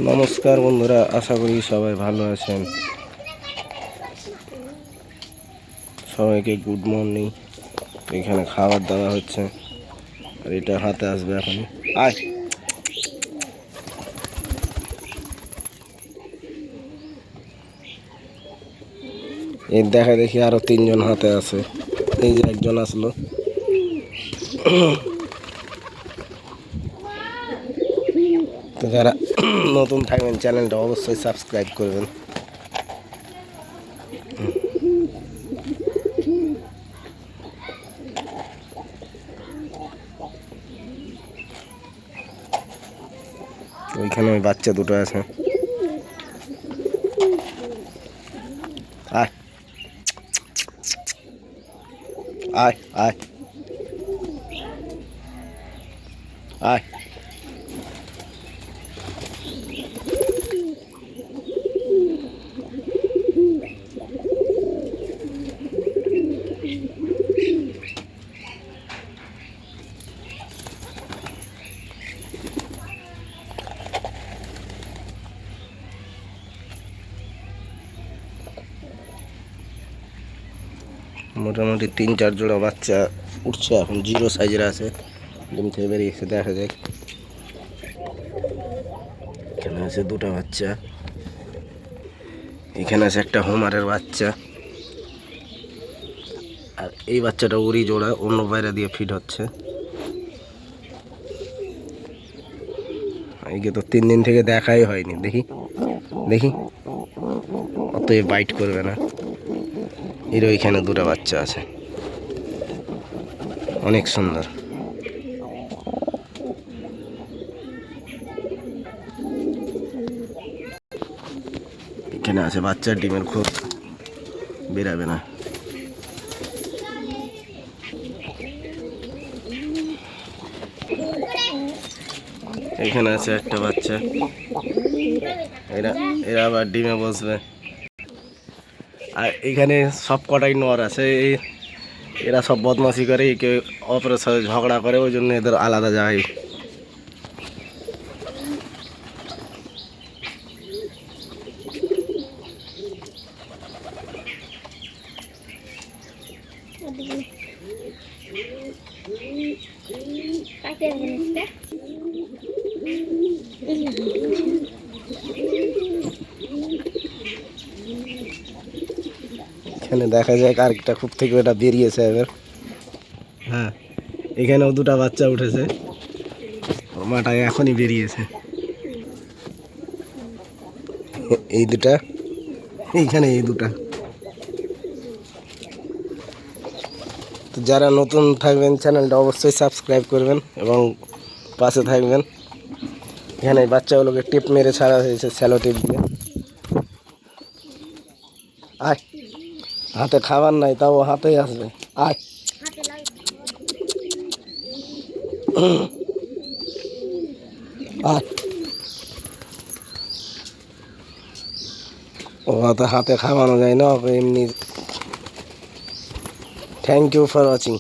নমস্কার বন্ধুরা, আশা করি সবাই ভালো আছেন। সবাইকে গুড মর্নিং। এখানে খাবার দেওয়া হচ্ছে আর এটা হাতে আসবে এখন। আয়, এই দেখা দেখি আরো 3জন হাতে আছে। এই যে একজন আসলো। তো যারা নতুন থাকবেন চ্যানেলটা অবশ্যই সাবস্ক্রাইব করবেন। ওইখানে ওই বাচ্চা দুটো আছে। আয় আয় আয় আয়। মোটামুটি 3-4 জোড়া বাচ্চা উঠছে, এখন 0 সাইজের আছে। ডিম থেকে বেরিয়েছে, দেখা যাক। এখানে আছে 2টা বাচ্চা, এখানে আছে একটা হোমারের বাচ্চা, আর এই বাচ্চাটা উড়ি জোড়া, অন্য বাইরে দিয়ে ফিট হচ্ছে। একে তো 3 দিন থেকে দেখাই হয়নি। দেখি দেখি, অত বাইট করবে না। এর ওইখানে 2টা বাচ্চা আছে, অনেক সুন্দর। এখানে আছে বাচ্চার ডিমের খোপ, বেরাবে না। এখানে আছে একটা বাচ্চা, এরা আবার ডিমে বসবে। আর এখানে সব কটাই নর আছে। এরা সব বদমাশি করে, কেউ অপরের সাথে ঝগড়া করে, ওই জন্য এদের আলাদা যায়। এখানে দেখা যায় আরেকটা খুব থেকে ওটা বেরিয়েছে এবার। হ্যাঁ, এখানেও 2টা বাচ্চা উঠেছে, মাটা এখনই বেরিয়েছে। এই 2টা, এইখানে এই 2টা। তো যারা নতুন থাকবেন চ্যানেলটা অবশ্যই সাবস্ক্রাইব করবেন এবং পাশে থাকবেন। এখানে বাচ্চাগুলোকে টিপ মেরে ছাড়া হয়েছে, স্যালো টিপ দিয়ে। আয়, হাতে খাবার নাই, তাও হাতেই আসবে। আয় আয়। ও হাতে খাওয়ানো যায় না, এমনি। Thank you for watching.